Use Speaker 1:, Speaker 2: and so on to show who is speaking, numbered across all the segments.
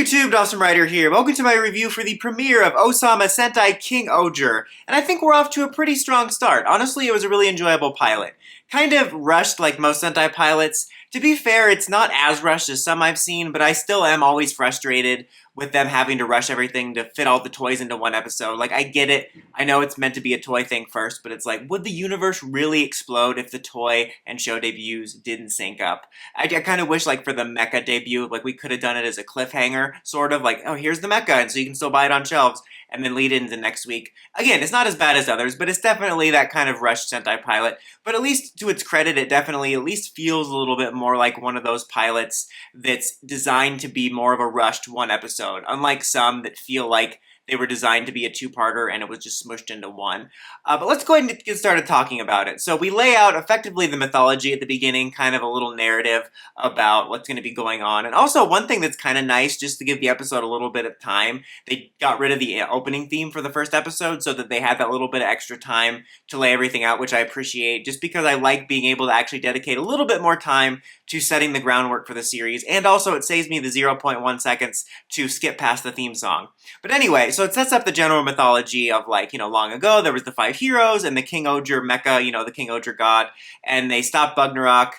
Speaker 1: YouTube, Awesome Writer here. Welcome to my review for the premiere of Ohsama Sentai King-ohger, and I think we're off to a pretty strong start. Honestly, it was a really enjoyable pilot. Kind of rushed like most Sentai pilots. To be fair, it's not as rushed as some I've seen, but I still am always frustrated with them having to rush everything to fit all the toys into one episode. Like, I get it. I know it's meant to be a toy thing first, but it's like, would the universe really explode if the toy and show debuts didn't sync up? I kind of wish, like, for the mecha debut, like, we could have done it as a cliffhanger, sort of, like, oh, here's the mecha, and so you can still buy it on shelves, and then lead into next week. Again, it's not as bad as others, but it's definitely that kind of rushed Sentai pilot. But at least to its credit, it definitely at least feels a little bit more like one of those pilots that's designed to be more of a rushed one episode, unlike some that feel like they were designed to be a two-parter and it was just smushed into one. But let's go ahead and get started talking about it. So we lay out effectively the mythology at the beginning, kind of a little narrative about what's going to be going on. And also one thing that's kind of nice, just to give the episode a little bit of time, they got rid of the opening theme for the first episode so that they had that little bit of extra time to lay everything out, which I appreciate, just because I like being able to actually dedicate a little bit more time to setting the groundwork for the series. And also it saves me the 0.1 seconds to skip past the theme song. But anyway, so it sets up the general mythology of, like, long ago there was the 5 heroes and the King-ohger mecha, the King-ohger god, and they stopped Bugnarok,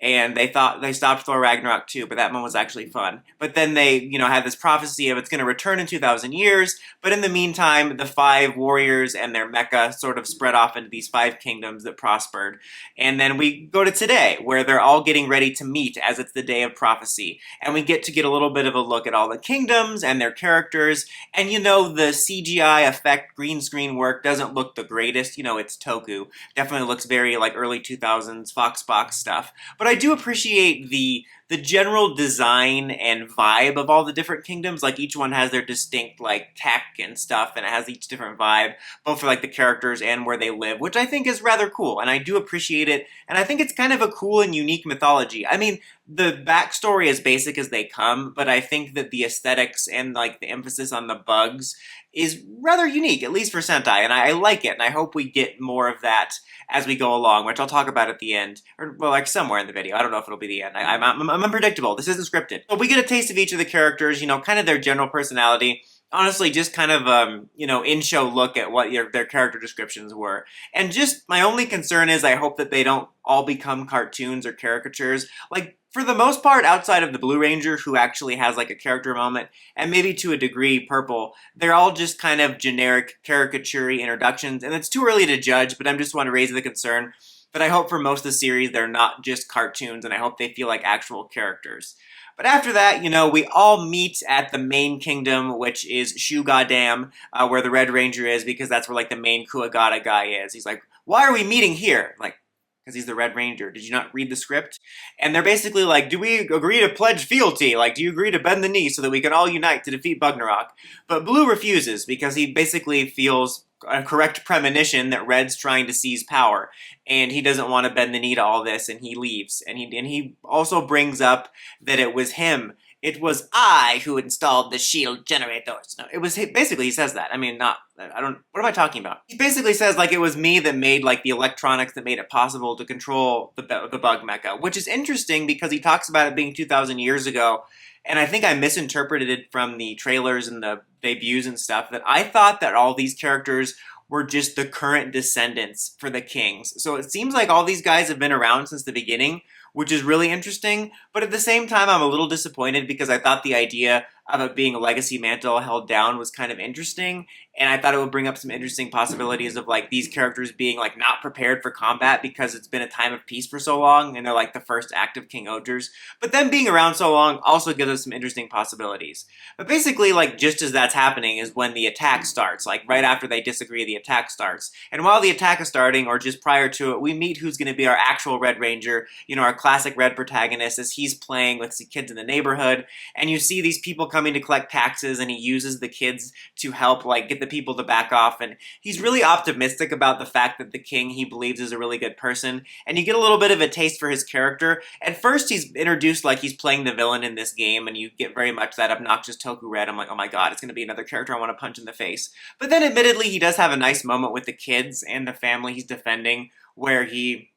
Speaker 1: and they thought they stopped Thor Ragnarok too, but that one was actually fun. But then they, had this prophecy of it's going to return in 2,000 years, but in the meantime, the 5 warriors and their mecha sort of spread off into these 5 kingdoms that prospered. And then we go to today, where they're all getting ready to meet as it's the day of prophecy. And we get to get a little bit of a look at all the kingdoms and their characters, and the CGI effect green screen work doesn't look the greatest. It's Toku. Definitely looks very like early 2000s Fox box stuff. But I do appreciate the general design and vibe of all the different kingdoms. Like, each one has their distinct, like, tech and stuff, and it has each different vibe, both for, like, the characters and where they live, which I think is rather cool, and I do appreciate it, and I think it's kind of a cool and unique mythology. I mean, the backstory is basic as they come, but I think that the aesthetics and, like, the emphasis on the bugs is rather unique, at least for Sentai, and I like it, and I hope we get more of that as we go along, which I'll talk about at the end, or, well, like, somewhere in the video. I don't know if it'll be the end. I'm unpredictable. This isn't scripted. But we get a taste of each of the characters, kind of their general personality. Honestly, just kind of, in-show look at what their character descriptions were. And just, my only concern is I hope that they don't all become cartoons or caricatures. Like, for the most part, outside of the Blue Ranger, who actually has, like, a character moment, and maybe to a degree Purple, they're all just kind of generic caricature-y introductions, and it's too early to judge, but I just want to raise the concern. But I hope for most of the series they're not just cartoons, and I hope they feel like actual characters. But after that, we all meet at the main kingdom, which is Shugadam, where the Red Ranger is, because that's where, like, the main Kuwagata guy is. He's like, why are we meeting here? Like, because he's the Red Ranger. Did you not read the script? And they're basically like, do we agree to pledge fealty? Like, do you agree to bend the knee so that we can all unite to defeat Bugnarok? But Blue refuses, because he basically feels a correct premonition that Red's trying to seize power, and he doesn't want to bend the knee to all this, and he leaves. And he also brings up that it was him. It was I who installed the shield generators. No, it was basically, he says that. I mean, what am I talking about? He basically says, like, it was me that made, like, the electronics that made it possible to control the bug mecha, which is interesting because he talks about it being 2,000 years ago. And I think I misinterpreted it from the trailers and the debuts and stuff, that I thought that all these characters were just the current descendants for the kings. So it seems like all these guys have been around since the beginning, which is really interesting, but at the same time I'm a little disappointed because I thought the idea of it being a legacy mantle held down was kind of interesting, and I thought it would bring up some interesting possibilities of, like, these characters being, like, not prepared for combat because it's been a time of peace for so long, and they're, like, the first active King-ohgers. But them being around so long also gives us some interesting possibilities. But basically, like, just as that's happening is when the attack starts, like, right after they disagree, the attack starts. And while the attack is starting, or just prior to it, we meet who's going to be our actual Red Ranger, our classic Red protagonist, as he's playing with the kids in the neighborhood, and you see these people coming to collect taxes, and he uses the kids to help, like, get the people to back off, and he's really optimistic about the fact that the king he believes is a really good person, and you get a little bit of a taste for his character. At first he's introduced like he's playing the villain in this game, and you get very much that obnoxious Toku Red. I'm like, oh my god, it's going to be another character I want to punch in the face. But then admittedly he does have a nice moment with the kids and the family he's defending, where he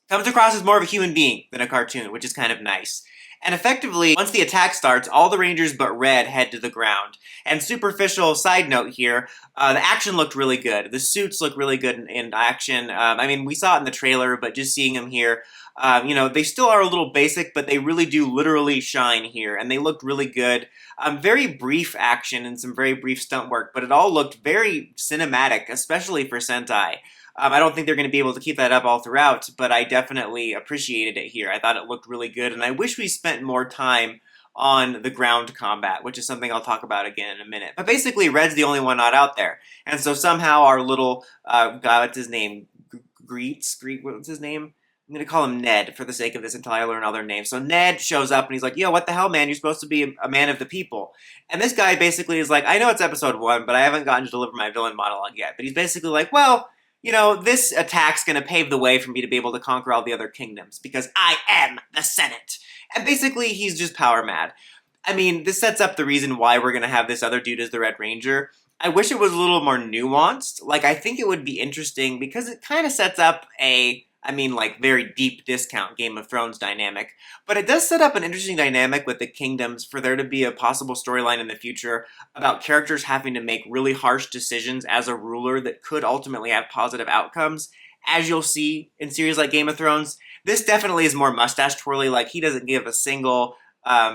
Speaker 1: comes across as more of a human being than a cartoon, which is kind of nice. And effectively, once the attack starts, all the Rangers but Red head to the ground. And superficial side note here, the action looked really good. The suits look really good in action. I mean, we saw it in the trailer, but just seeing them here, they still are a little basic, but they really do literally shine here, and they looked really good. Very brief action and some very brief stunt work, but it all looked very cinematic, especially for Sentai. I don't think they're going to be able to keep that up all throughout, but I definitely appreciated it here. I thought it looked really good, and I wish we spent more time on the ground combat, which is something I'll talk about again in a minute. But basically, Red's the only one not out there, and so somehow our little guy, what's his name? What's his name? I'm going to call him Ned for the sake of this until I learn all their names. So Ned shows up and he's like, yo, what the hell, man? You're supposed to be a man of the people. And this guy basically is like, I know it's episode 1, but I haven't gotten to deliver my villain monologue yet. But he's basically like, well, this attack's going to pave the way for me to be able to conquer all the other kingdoms because I am the Senate. And basically, he's just power mad. I mean, this sets up the reason why we're going to have this other dude as the Red Ranger. I wish it was a little more nuanced. Like, I think it would be interesting because it kind of sets up very deep discount Game of Thrones dynamic. But it does set up an interesting dynamic with the kingdoms for there to be a possible storyline in the future about characters having to make really harsh decisions as a ruler that could ultimately have positive outcomes. As you'll see in series like Game of Thrones, this definitely is more mustache twirly. Like, he doesn't give a single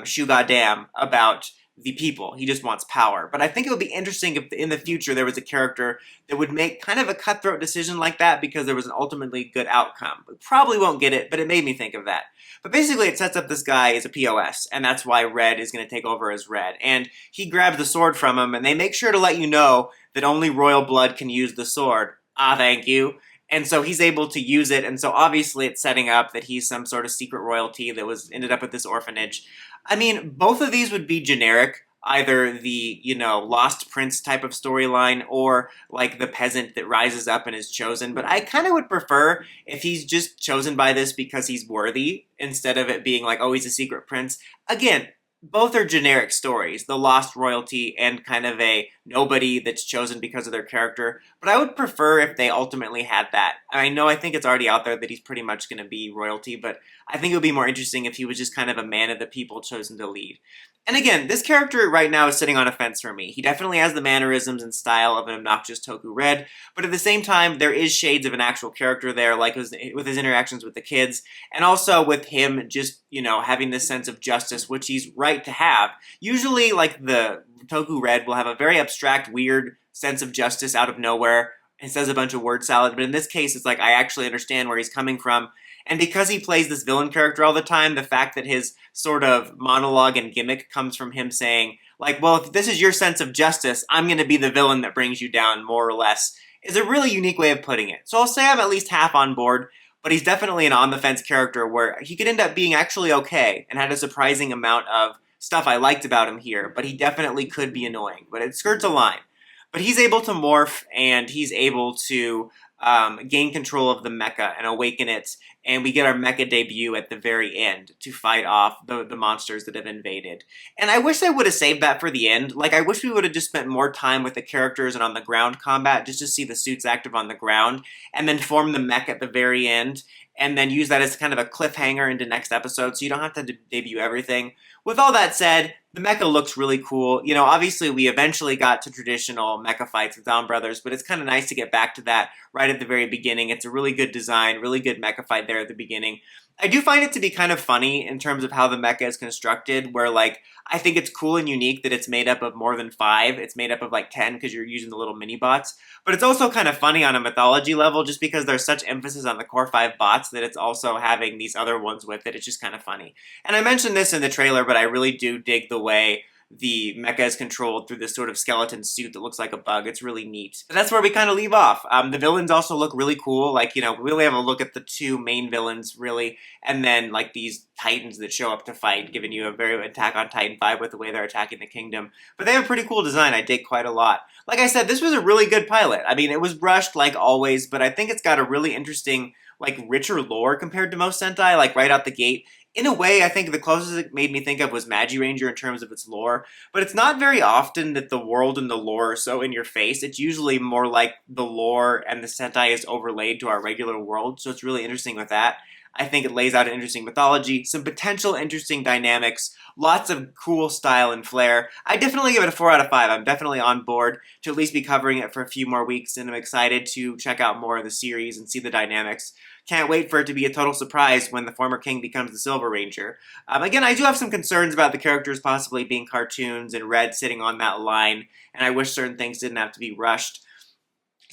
Speaker 1: shoe goddamn about the people. He just wants power. But I think it would be interesting if in the future there was a character that would make kind of a cutthroat decision like that because there was an ultimately good outcome. We probably won't get it, but it made me think of that. But basically it sets up this guy as a POS, and that's why Red is going to take over as Red. And he grabs the sword from him, and they make sure to let you know that only royal blood can use the sword. Ah, thank you. And so he's able to use it, and so obviously it's setting up that he's some sort of secret royalty that ended up at this orphanage. I mean, both of these would be generic, either the, Lost Prince type of storyline or like the peasant that rises up and is chosen, but I kind of would prefer if he's just chosen by this because he's worthy instead of it being like, oh, he's a secret prince. Again, both are generic stories, the lost royalty and kind of a nobody that's chosen because of their character, but I would prefer if they ultimately had that. I think it's already out there that he's pretty much going to be royalty, but I think it would be more interesting if he was just kind of a man of the people chosen to lead. And again, this character right now is sitting on a fence for me. He definitely has the mannerisms and style of an obnoxious Toku Red, but at the same time, there is shades of an actual character there, like with his interactions with the kids, and also with him just, having this sense of justice, which he's right to have. Usually, like, the Toku Red will have a very abstract, weird sense of justice out of nowhere, and says a bunch of word salad, but in this case, it's like, I actually understand where he's coming from. And because he plays this villain character all the time, the fact that his sort of monologue and gimmick comes from him saying, like, well, if this is your sense of justice, I'm going to be the villain that brings you down, more or less, is a really unique way of putting it. So I'll say I'm at least half on board, but he's definitely an on-the-fence character where he could end up being actually okay and had a surprising amount of stuff I liked about him here, but he definitely could be annoying. But it skirts a line. But he's able to morph, and he's able to gain control of the mecha and awaken it, and we get our mecha debut at the very end to fight off the monsters that have invaded. And I wish I would have saved that for the end. Like, I wish we would have just spent more time with the characters and on the ground combat, just to see the suits active on the ground, and then form the mech at the very end, and then use that as kind of a cliffhanger into next episode, so you don't have to debut everything. With all that said, the mecha looks really cool. Obviously we eventually got to traditional mecha fights with Dawn Brothers, but it's kind of nice to get back to that right at the very beginning. It's a really good design, really good mecha fight there at the beginning. I do find it to be kind of funny in terms of how the mecha is constructed, where, like, I think it's cool and unique that it's made up of more than 5. It's made up of, like, 10 because you're using the little mini-bots. But it's also kind of funny on a mythology level just because there's such emphasis on the core 5 bots that it's also having these other ones with it. It's just kind of funny. And I mentioned this in the trailer, but I really do dig the way the mecha is controlled through this sort of skeleton suit that looks like a bug. It's really neat. But that's where we kind of leave off. The villains also look really cool. Like, we really have a look at the 2 main villains, really, and then, like, these titans that show up to fight, giving you a very Attack on Titan vibe with the way they're attacking the kingdom. But they have a pretty cool design. I dig quite a lot. Like I said, this was a really good pilot. I mean, it was rushed like always, but I think it's got a really interesting, like, richer lore compared to most Sentai, like, right out the gate. In a way, I think the closest it made me think of was Magi Ranger in terms of its lore, but it's not very often that the world and the lore are so in your face. It's usually more like the lore and the Sentai is overlaid to our regular world, so it's really interesting with that. I think it lays out an interesting mythology, some potential interesting dynamics, lots of cool style and flair. I definitely give it a 4 out of 5. I'm definitely on board to at least be covering it for a few more weeks, and I'm excited to check out more of the series and see the dynamics. Can't wait for it to be a total surprise when the former king becomes the Silver Ranger. Again, I do have some concerns about the characters possibly being cartoons and Red sitting on that line, and I wish certain things didn't have to be rushed.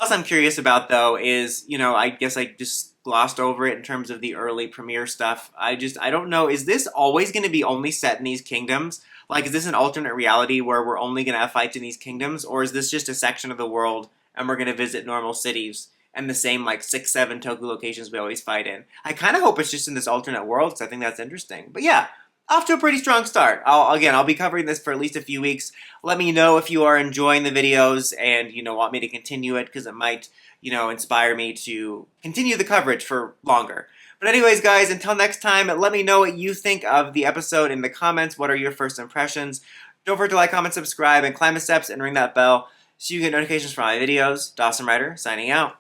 Speaker 1: Else I'm curious about, though, is, I guess I just glossed over it in terms of the early premiere stuff. I don't know, is this always going to be only set in these kingdoms? Like, is this an alternate reality where we're only going to have fights in these kingdoms? Or is this just a section of the world and we're going to visit normal cities and the same, 6, 7 Toku locations we always fight in? I kind of hope it's just in this alternate world because I think that's interesting. But yeah, off to a pretty strong start. I'll be covering this for at least a few weeks. Let me know if you are enjoying the videos and, want me to continue it, because it might, inspire me to continue the coverage for longer. But anyways, guys, until next time, let me know what you think of the episode in the comments. What are your first impressions? Don't forget to like, comment, subscribe, and climb the steps and ring that bell so you get notifications for my videos. Dawson Ryder, signing out.